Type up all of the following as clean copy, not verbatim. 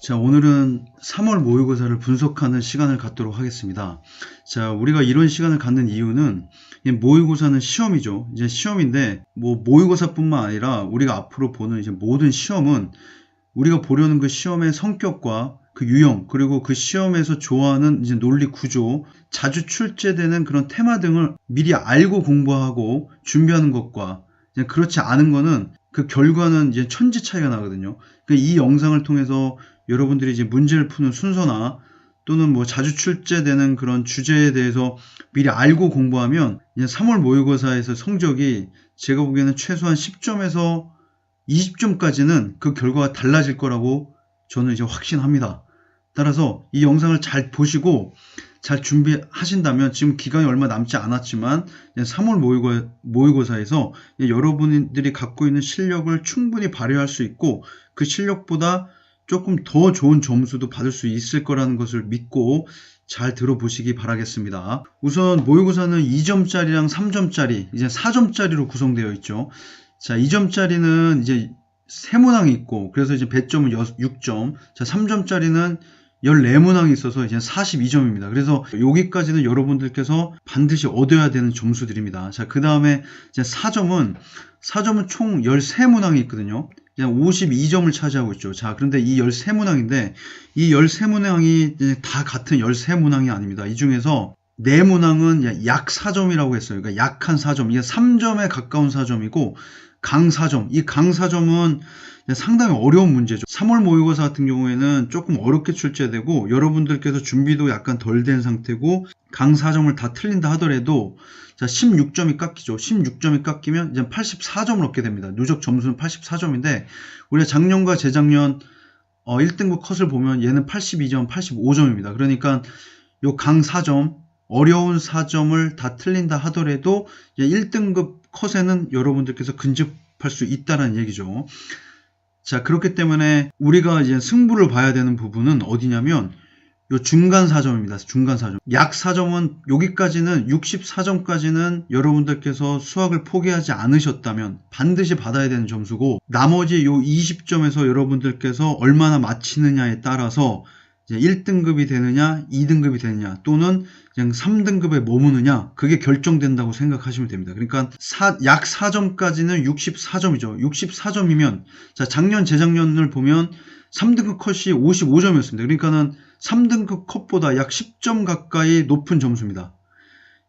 자, 오늘은 3월 모의고사를 분석하는 시간을 갖도록 하겠습니다. 자, 우리가 이런 시간을 갖는 이유는 이 모의고사는 시험이죠. 이제 시험인데 뭐 모의고사뿐만 아니라 우리가 앞으로 보는 이제 모든 시험은 우리가 보려는 그 시험의 성격과 그 유형, 그리고 그 시험에서 좋아하는 이제 논리 구조, 자주 출제되는 그런 테마 등을 미리 알고 공부하고 준비하는 것과 이제 그렇지 않은 거는 그 결과는 이제 천지 차이가 나거든요. 그러니까 이 영상을 통해서 여러분들이 이제 문제를 푸는 순서나 또는 뭐 자주 출제되는 그런 주제에 대해서 미리 알고 공부하면 이제 3월 모의고사에서 성적이 제가 보기에는 최소한 10점에서 20점까지는 그 결과가 달라질 거라고 저는 이제 확신합니다. 따라서 이 영상을 잘 보시고 잘 준비하신다면 지금 기간이 얼마 남지 않았지만 3월 모의고사에서 여러분들이 갖고 있는 실력을 충분히 발휘할 수 있고 그 실력보다 조금 더 좋은 점수도 받을 수 있을 거라는 것을 믿고 잘 들어보시기 바라겠습니다. 우선 모의고사는 2점짜리랑 3점짜리, 이제 4점짜리로 구성되어 있죠. 자, 2점짜리는 이제 3문항이 있고, 그래서 이제 배점은 6점. 자, 3점짜리는 14문항이 있어서 이제 42점입니다. 그래서 여기까지는 여러분들께서 반드시 얻어야 되는 점수들입니다. 자, 그 다음에 이제 4점은 총 13문항이 있거든요. 그냥 52점을 차지하고 있죠. 자, 그런데 이 13문항인데, 이 13문항이 다 같은 13문항이 아닙니다. 이 중에서 4문항은 약 4점이라고 했어요. 그러니까 약한 4점. 이게 3점에 가까운 4점이고, 강 4점. 이 강 4점은 상당히 어려운 문제죠. 3월 모의고사 같은 경우에는 조금 어렵게 출제되고, 여러분들께서 준비도 약간 덜 된 상태고, 강 4점을 다 틀린다 하더라도, 자, 16점이 깎이죠. 16점이 깎이면 이제 84점을 얻게 됩니다. 누적 점수는 84점인데, 우리가 작년과 재작년 1등급 컷을 보면 얘는 82점, 85점입니다. 그러니까 요 강 4점, 어려운 4점을 다 틀린다 하더라도 1등급 컷에는 여러분들께서 근접할 수 있다는 얘기죠. 자, 그렇기 때문에 우리가 이제 승부를 봐야 되는 부분은 어디냐면 요 중간 4점입니다. 중간 4점. 약 4점은 여기까지는 64점까지는 여러분들께서 수학을 포기하지 않으셨다면 반드시 받아야 되는 점수고, 나머지 요 20점에서 여러분들께서 얼마나 맞히느냐에 따라서 이제 1등급이 되느냐, 2등급이 되느냐, 또는 그냥 3등급에 머무느냐, 그게 결정된다고 생각하시면 됩니다. 그러니까 약 4점까지는 64점이죠. 64점이면, 자, 작년, 재작년을 보면 3등급 컷이 55점이었습니다. 그러니까는 3등급 컷보다 약 10점 가까이 높은 점수입니다.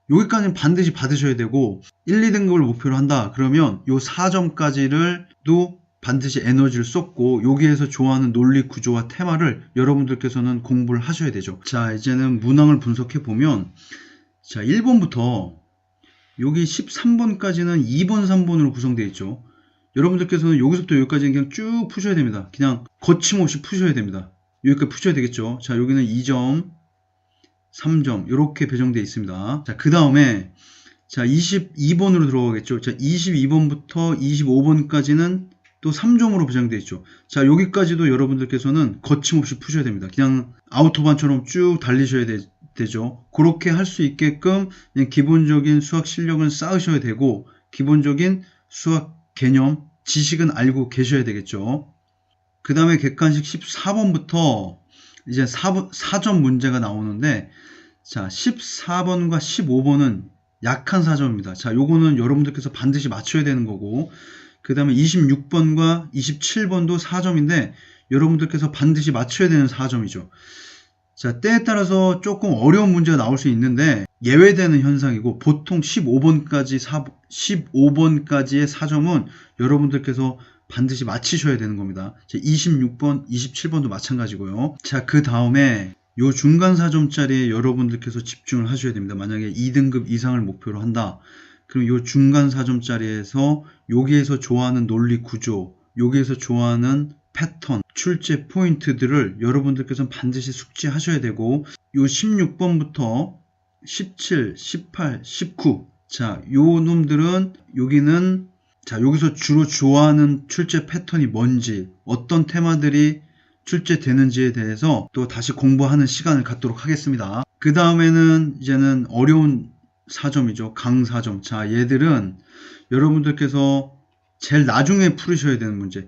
여기까지는 반드시 받으셔야 되고, 1, 2등급을 목표로 한다. 그러면 요 4점까지를도 반드시 에너지를 쏟고, 여기에서 좋아하는 논리 구조와 테마를 여러분들께서는 공부를 하셔야 되죠. 자, 이제는 문항을 분석해 보면, 자, 1번부터 여기 13번까지는 2번, 3번으로 구성되어 있죠. 여러분들께서는 여기서부터 여기까지 그냥 쭉 푸셔야 됩니다. 그냥 거침없이 푸셔야 됩니다. 여기까지 푸셔야 되겠죠. 자, 여기는 2점, 3점 이렇게 배정되어 있습니다. 자, 그 다음에 자, 22번으로 들어가겠죠. 자, 22번부터 25번까지는 또 3점으로 배정되어 있죠. 자, 여기까지도 여러분들께서는 거침없이 푸셔야 됩니다. 그냥 아우토반처럼 쭉 달리셔야 되죠. 그렇게 할 수 있게끔 그냥 기본적인 수학 실력은 쌓으셔야 되고, 기본적인 수학 개념, 지식은 알고 계셔야 되겠죠. 그 다음에 객관식 14번부터 이제 4점 문제가 나오는데, 자, 14번과 15번은 약한 4점입니다. 자, 요거는 여러분들께서 반드시 맞춰야 되는 거고, 그 다음에 26번과 27번도 4점인데 여러분들께서 반드시 맞춰야 되는 4점이죠. 자, 때에 따라서 조금 어려운 문제가 나올 수 있는데 예외되는 현상이고, 보통 15번까지의 4점은 여러분들께서 반드시 맞히셔야 되는 겁니다. 자, 26번, 27번도 마찬가지고요. 자, 그 다음에 요 중간 4점짜리에 여러분들께서 집중을 하셔야 됩니다. 만약에 2등급 이상을 목표로 한다. 그럼 요 중간 4점짜리에서 여기에서 좋아하는 논리 구조, 여기에서 좋아하는 패턴, 출제 포인트들을 여러분들께서는 반드시 숙지하셔야 되고, 요 16번부터 17, 18, 19. 자, 요 놈들은 여기는, 자, 여기서 주로 좋아하는 출제 패턴이 뭔지, 어떤 테마들이 출제되는지에 대해서 또 다시 공부하는 시간을 갖도록 하겠습니다. 그 다음에는 이제는 어려운 4점이죠. 강 4점. 자, 얘들은 여러분들께서 제일 나중에 풀으셔야 되는 문제.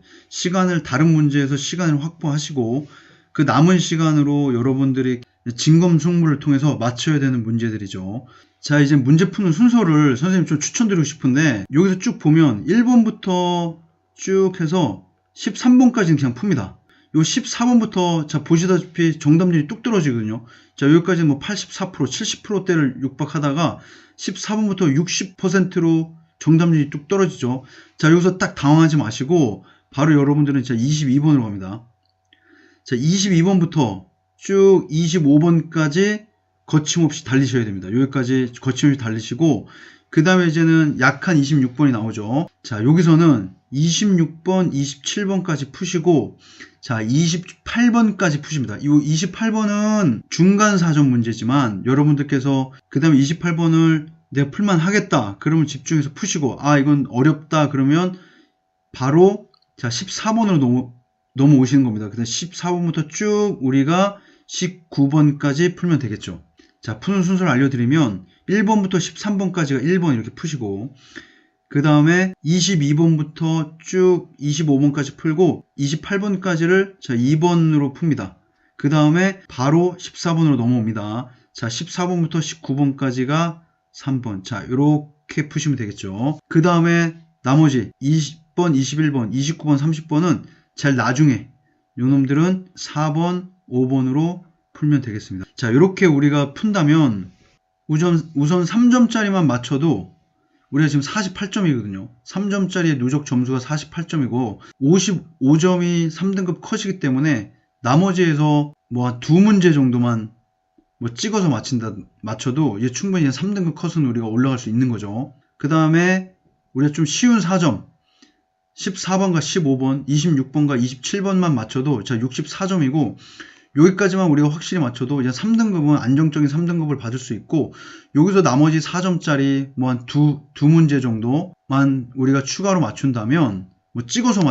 다른 문제에서 시간을 확보하시고, 그 남은 시간으로 여러분들이 진검승부를 통해서 맞춰야 되는 문제들이죠. 자, 이제 문제 푸는 순서를 선생님 좀 추천드리고 싶은데, 여기서 쭉 보면 1번부터 쭉 해서 13번까지는 그냥 풉니다. 요 14번부터 자 보시다시피 정답률이 뚝 떨어지거든요. 자, 여기까지는 뭐 84%, 70%대를 육박하다가 14번부터 60%로 정답률이 뚝 떨어지죠. 자, 여기서 딱 당황하지 마시고 바로 여러분들은 자 22번으로 갑니다. 자, 22번부터 쭉 25번까지 거침없이 달리셔야 됩니다. 여기까지 거침없이 달리시고, 그 다음에 이제는 약한 26번이 나오죠. 자, 여기서는 26번, 27번까지 푸시고, 자, 28번까지 푸십니다. 이 28번은 중간 사전 문제지만 여러분들께서 그 다음에 28번을 내가 풀만 하겠다 그러면 집중해서 푸시고, 아 이건 어렵다 그러면 바로 자 14번으로 넘어오시는 겁니다. 그 다음 14번부터 쭉 우리가 19번까지 풀면 되겠죠. 자, 푸는 순서를 알려드리면 1번부터 13번까지가 1번 이렇게 푸시고, 그 다음에 22번부터 쭉 25번까지 풀고 28번까지를 자 2번으로 풉니다. 그 다음에 바로 14번으로 넘어옵니다. 자, 14번부터 19번까지가 3번. 자, 이렇게 푸시면 되겠죠. 그 다음에 나머지 20번, 21번, 29번, 30번은 제일 나중에 요놈들은 4번, 5번으로 풀면 되겠습니다. 자, 이렇게 우리가 푼다면 우선 3점짜리만 맞춰도 우리가 지금 48점이거든요. 3점짜리의 누적 점수가 48점이고 55점이 3등급 컷이기 때문에 나머지에서 뭐 한 2문제 정도만 뭐 찍어서 맞춰도 이제 충분히 3등급 컷은 우리가 올라갈 수 있는 거죠. 그 다음에 우리가 좀 쉬운 4점 14번과 15번, 26번과 27번만 맞춰도 자 64점이고, 여기까지만 우리가 확실히 맞춰도 이제 3등급은 안정적인 3등급을 받을 수 있고, 여기서 나머지 4점짜리 뭐 한 두 문제 정도만 우리가 추가로 맞춘다면 뭐 찍어서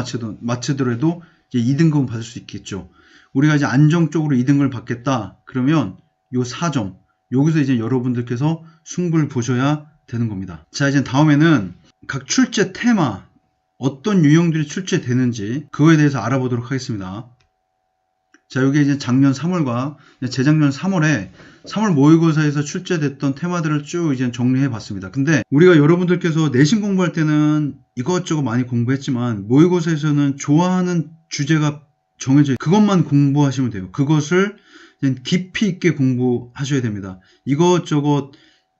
맞추더라도 이제 2등급은 받을 수 있겠죠. 우리가 이제 안정적으로 2등급을 받겠다 그러면 요 4점 여기서 이제 여러분들께서 승부를 보셔야 되는 겁니다. 자, 이제 다음에는 각 출제 테마 어떤 유형들이 출제되는지 그거에 대해서 알아보도록 하겠습니다. 자, 여기 이제 작년 3월과 재작년 3월에 3월 모의고사에서 출제됐던 테마들을 쭉 이제 정리해 봤습니다. 근데 우리가 여러분들께서 내신 공부할 때는 이것저것 많이 공부했지만 모의고사에서는 좋아하는 주제가 정해져 그것만 공부하시면 돼요. 그것을 깊이 있게 공부하셔야 됩니다. 이것저것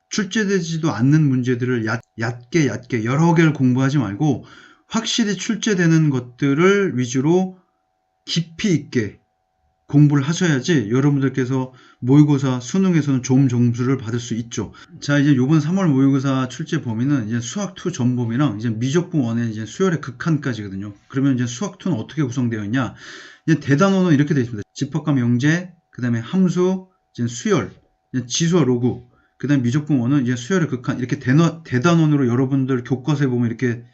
출제되지도 않는 문제들을 얕게 여러 개를 공부하지 말고 확실히 출제되는 것들을 위주로 깊이 있게 공부를 하셔야지 여러분들께서 모의고사 수능에서는 좋은 점수를 받을 수 있죠. 자, 이제 이번 3월 모의고사 출제 범위는 이제 수학2 전범위랑 이제 미적분 1의 이제 수열의 극한까지거든요. 그러면 이제 수학2는 어떻게 구성되어 있냐? 이제 대단원은 이렇게 되어 있습니다. 집합과 명제, 그 다음에 함수, 이제 수열, 이제 지수와 로그, 그 다음에 미적분 1은 이제 수열의 극한, 이렇게 대단원으로 여러분들 교과서에 보면 이렇게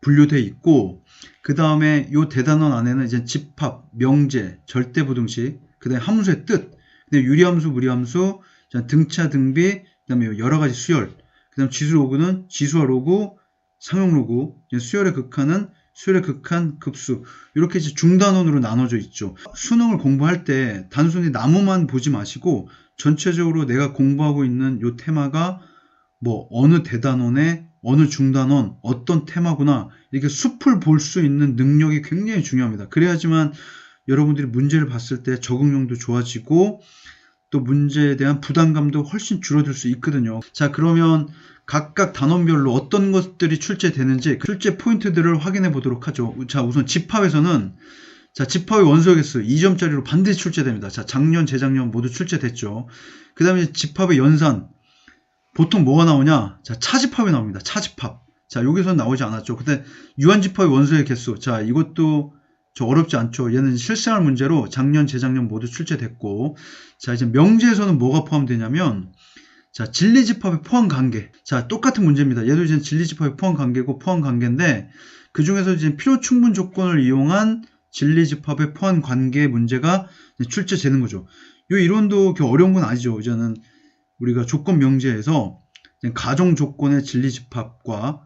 분류되어 있고, 그 다음에 이 대단원 안에는 이제 집합, 명제, 절대부등식, 그 다음에 함수의 뜻, 그 다음에 유리함수, 무리함수, 등차, 등비, 그 다음에 여러 가지 수열, 그 다음에 지수 로그는 지수와 로그, 상용 로그, 수열의 극한은 수열의 극한, 급수, 이렇게 이제 중단원으로 나눠져 있죠. 수능을 공부할 때 단순히 나무만 보지 마시고 전체적으로 내가 공부하고 있는 이 테마가 뭐 어느 대단원에 어느 중단원, 어떤 테마구나 이렇게 숲을 볼 수 있는 능력이 굉장히 중요합니다. 그래야지만 여러분들이 문제를 봤을 때 적응력도 좋아지고 또 문제에 대한 부담감도 훨씬 줄어들 수 있거든요. 자, 그러면 각각 단원별로 어떤 것들이 출제되는지 그 출제 포인트들을 확인해 보도록 하죠. 자, 우선 집합에서는 자, 집합의 원소의 개수 2점짜리로 반드시 출제됩니다. 자, 작년, 재작년 모두 출제됐죠. 그 다음에 집합의 연산 보통 뭐가 나오냐? 자, 차집합이 나옵니다. 차집합. 자, 여기서는 나오지 않았죠. 근데 유한집합의 원소의 개수. 자, 이것도 어렵지 않죠. 얘는 실생활 문제로 작년, 재작년 모두 출제됐고. 자, 이제 명제에서는 뭐가 포함되냐면, 자, 진리집합의 포함관계. 자, 똑같은 문제입니다. 얘도 이제 진리집합의 포함관계고 포함관계인데, 그 중에서 이제 필요충분 조건을 이용한 진리집합의 포함관계 문제가 출제되는 거죠. 이 이론도 그렇게 어려운 건 아니죠. 이제는 우리가 조건 명제에서 가정 조건의 진리집합과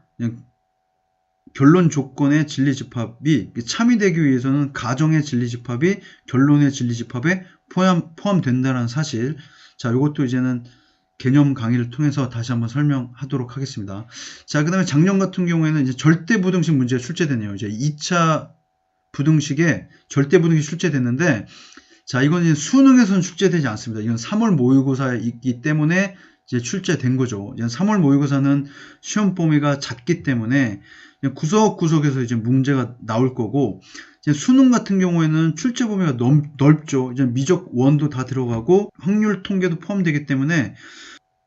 결론 조건의 진리집합이 참이되기 위해서는 가정의 진리집합이 결론의 진리집합에 포함된다는 사실. 자, 이것도 이제는 개념 강의를 통해서 다시 한번 설명하도록 하겠습니다. 자, 그 다음에 작년 같은 경우에는 이제 절대부등식 문제가 출제되네요. 이제 2차 부등식에 절대부등식이 출제됐는데, 자, 이건 이제 수능에서는 출제되지 않습니다. 이건 3월 모의고사에 있기 때문에 이제 출제된 거죠. 3월 모의고사는 시험 범위가 작기 때문에 구석구석에서 이제 문제가 나올 거고, 이제 수능 같은 경우에는 출제 범위가 넓죠. 이제 미적 원도 다 들어가고 확률 통계도 포함되기 때문에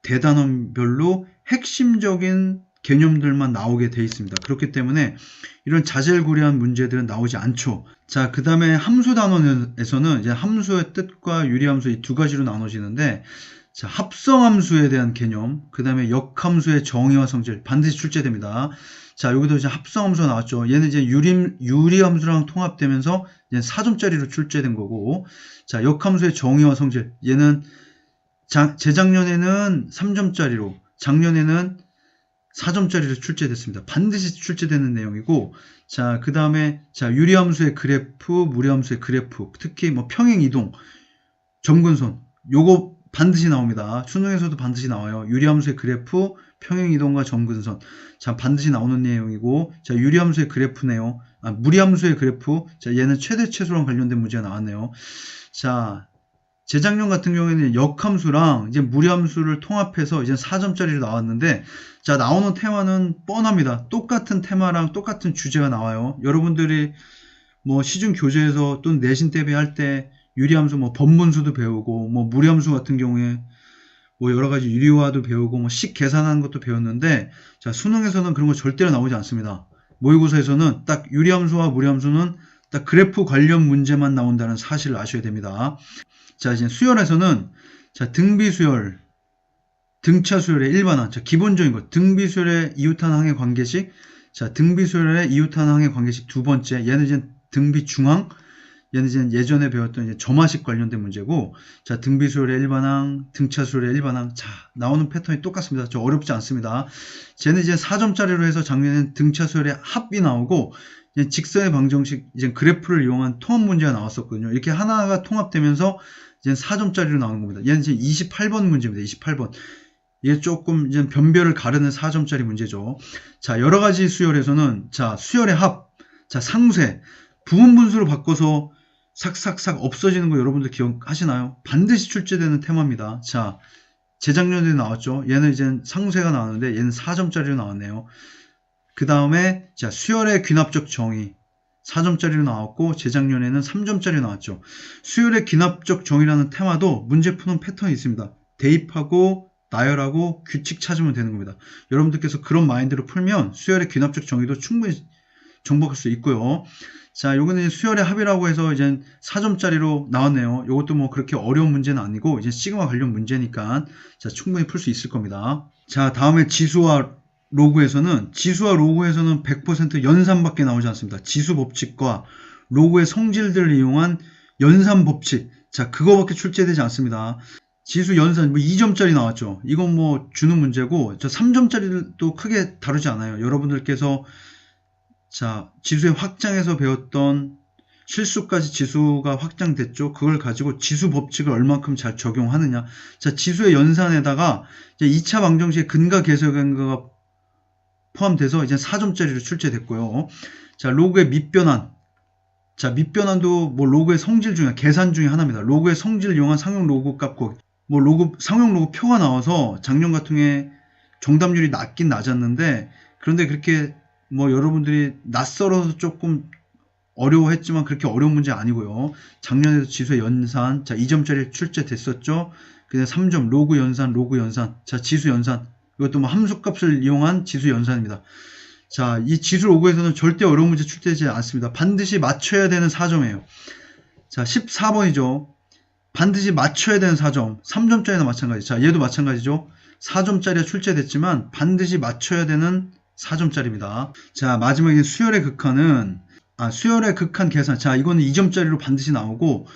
대단원별로 핵심적인 개념들만 나오게 돼 있습니다. 그렇기 때문에 이런 자질구레한 문제들은 나오지 않죠. 자, 그 다음에 함수 단원에서는 이제 함수의 뜻과 유리함수 이 두 가지로 나눠지는데, 자, 합성함수에 대한 개념, 그 다음에 역함수의 정의와 성질 반드시 출제됩니다. 자, 여기도 이제 합성함수가 나왔죠. 얘는 이제 유리함수랑 통합되면서 이제 4점짜리로 출제된 거고, 자, 역함수의 정의와 성질, 얘는 재작년에는 3점짜리로, 작년에는 4점짜리로 출제됐습니다. 반드시 출제되는 내용이고, 자, 그 다음에, 자, 유리함수의 그래프, 무리함수의 그래프, 특히 뭐 평행이동, 점근선, 요거 반드시 나옵니다. 수능에서도 반드시 나와요. 유리함수의 그래프, 평행이동과 점근선. 자, 반드시 나오는 내용이고, 자, 유리함수의 그래프네요. 무리함수의 그래프. 자, 얘는 최대 최소랑 관련된 문제가 나왔네요. 자, 재작년 같은 경우에는 역함수랑 이제 무리함수를 통합해서 이제 4점짜리로 나왔는데, 자, 나오는 테마는 뻔합니다. 똑같은 테마랑 똑같은 주제가 나와요. 여러분들이 뭐 시중 교재에서 또는 내신 대비할 때 유리함수 뭐 번분수도 배우고, 뭐 무리함수 같은 경우에 뭐 여러 가지 유리화도 배우고, 뭐 식 계산하는 것도 배웠는데, 자, 수능에서는 그런 거 절대로 나오지 않습니다. 모의고사에서는 딱 유리함수와 무리함수는 딱 그래프 관련 문제만 나온다는 사실을 아셔야 됩니다. 자, 이제 수열에서는, 자, 등비수열, 등차수열의 일반항. 자, 기본적인 것. 등비수열의 이웃한 항의 관계식. 자, 등비수열의 이웃한 항의 관계식 두 번째. 얘는 이제 등비중항. 얘는 이제 예전에 배웠던 이제 점화식 관련된 문제고, 자, 등비수열의 일반항, 등차수열의 일반항. 자, 나오는 패턴이 똑같습니다. 저 어렵지 않습니다. 쟤는 이제 4점짜리로 해서 작년에는 등차수열의 합이 나오고, 이제 직선의 방정식, 이제 그래프를 이용한 통합 문제가 나왔었거든요. 이렇게 하나가 통합되면서 이제 4점짜리로 나오는 겁니다. 얘는 이제 28번 문제입니다. 28번. 이게 조금 이제 변별을 가르는 4점짜리 문제죠. 자, 여러 가지 수열에서는, 자, 수열의 합, 자, 상쇄, 부분 분수로 바꿔서 삭삭삭 없어지는 거 여러분들 기억하시나요? 반드시 출제되는 테마입니다. 자, 재작년에 나왔죠. 얘는 이제 상쇄가 나왔는데 얘는 4점짜리로 나왔네요. 그 다음에, 자, 수열의 귀납적 정의 4점짜리로 나왔고, 재작년에는 3점짜리로 나왔죠. 수열의 귀납적 정의라는 테마도 문제 푸는 패턴이 있습니다. 대입하고 나열하고 규칙 찾으면 되는 겁니다. 여러분들께서 그런 마인드로 풀면 수열의 귀납적 정의도 충분히 정복할 수 있고요. 자, 요거는 수열의 합이라고 해서 이제 4점짜리로 나왔네요. 요것도 뭐 그렇게 어려운 문제는 아니고 이제 시그마 관련 문제니까, 자, 충분히 풀 수 있을 겁니다. 자, 다음에 지수와 로그에서는 100% 연산밖에 나오지 않습니다. 지수 법칙과 로그의 성질들을 이용한 연산 법칙. 자, 그거밖에 출제되지 않습니다. 지수 연산, 뭐 2점짜리 나왔죠. 이건 뭐 주는 문제고, 저 3점짜리도 크게 다루지 않아요. 여러분들께서, 자, 지수의 확장에서 배웠던 실수까지 지수가 확장됐죠. 그걸 가지고 지수 법칙을 얼만큼 잘 적용하느냐. 자, 지수의 연산에다가 이제 2차 방정식의 근과 계수근거가 포함돼서 이제 4점짜리로 출제됐고요. 자, 로그의 밑변환. 자, 밑변환도 뭐 로그의 성질 중에, 계산 중에 하나입니다. 로그의 성질을 이용한 상용 로그 값고, 뭐 상용 로그 표가 나와서 작년 같은 경우에 정답률이 낮긴 낮았는데, 그런데 그렇게 뭐 여러분들이 낯설어서 조금 어려워했지만 그렇게 어려운 문제 아니고요. 작년에도 지수의 연산, 자, 2점짜리 출제됐었죠. 그다음 3점, 로그 연산. 자, 지수 연산. 이것도 뭐 함수값을 이용한 지수 연산입니다. 자, 이 지수 로그에서는 절대 어려운 문제 출제되지 않습니다. 반드시 맞춰야 되는 4점이에요. 자, 14번이죠. 반드시 맞춰야 되는 4점. 3점짜리나 마찬가지. 자, 얘도 마찬가지죠. 4점짜리가 출제됐지만 반드시 맞춰야 되는 4점짜리입니다. 자, 마지막에 수열의 극한은, 수열의 극한 계산. 자, 이거는 2점짜리로 반드시 나오고,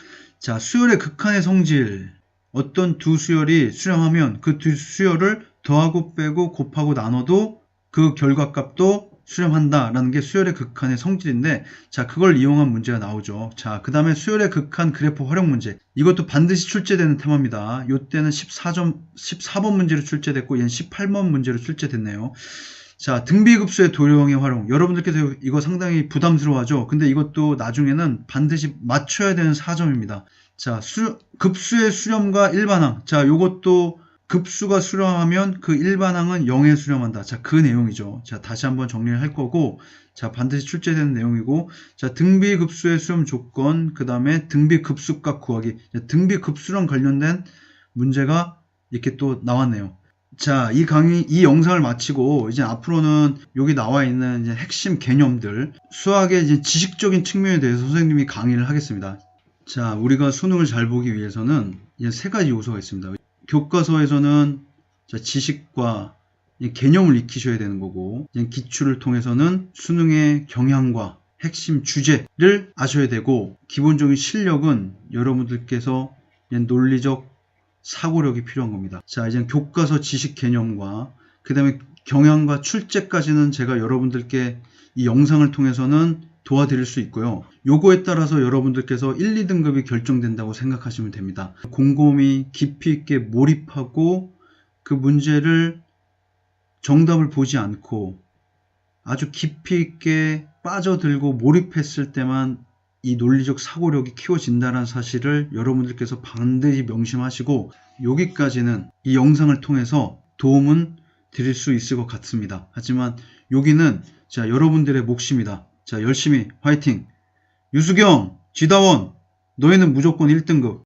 자, 수열의 극한의 성질. 어떤 두 수열이 수렴하면 그 두 수열을 더하고 빼고 곱하고 나눠도 그 결과값도 수렴한다라는 게 수열의 극한의 성질인데, 자, 그걸 이용한 문제가 나오죠. 자, 그 다음에 수열의 극한 그래프 활용 문제. 이것도 반드시 출제되는 테마입니다. 요때는 14번 문제로 출제됐고, 얘는 18번 문제로 출제됐네요. 자, 등비급수의 도형의 활용. 여러분들께서 이거 상당히 부담스러워하죠? 근데 이것도 나중에는 반드시 맞춰야 되는 4점입니다. 자, 급수의 수렴과 일반항. 자, 요것도 급수가 수렴하면 그 일반항은 0에 수렴한다. 자, 그 내용이죠. 자, 다시 한번 정리를 할 거고, 자, 반드시 출제되는 내용이고, 자, 등비급수의 수렴 조건, 그 다음에 등비급수값 구하기. 자, 등비급수랑 관련된 문제가 이렇게 또 나왔네요. 자, 이 영상을 마치고, 이제 앞으로는 여기 나와 있는 이제 핵심 개념들, 수학의 이제 지식적인 측면에 대해서 선생님이 강의를 하겠습니다. 자, 우리가 수능을 잘 보기 위해서는 이제 세 가지 요소가 있습니다. 교과서에서는 자, 지식과 개념을 익히셔야 되는 거고, 기출을 통해서는 수능의 경향과 핵심 주제를 아셔야 되고, 기본적인 실력은 여러분들께서 논리적 사고력이 필요한 겁니다. 자, 이제 교과서 지식 개념과 그 다음에 경향과 출제까지는 제가 여러분들께 이 영상을 통해서는 도와드릴 수 있고요. 요거에 따라서 여러분들께서 1, 2등급이 결정된다고 생각하시면 됩니다. 곰곰이 깊이 있게 몰입하고 그 문제를 정답을 보지 않고 아주 깊이 있게 빠져들고 몰입했을 때만 이 논리적 사고력이 키워진다는 사실을 여러분들께서 반드시 명심하시고, 여기까지는 이 영상을 통해서 도움은 드릴 수 있을 것 같습니다. 하지만 여기는 자, 여러분들의 몫입니다. 자, 열심히 화이팅! 유수경, 지다원, 너희는 무조건 1등급.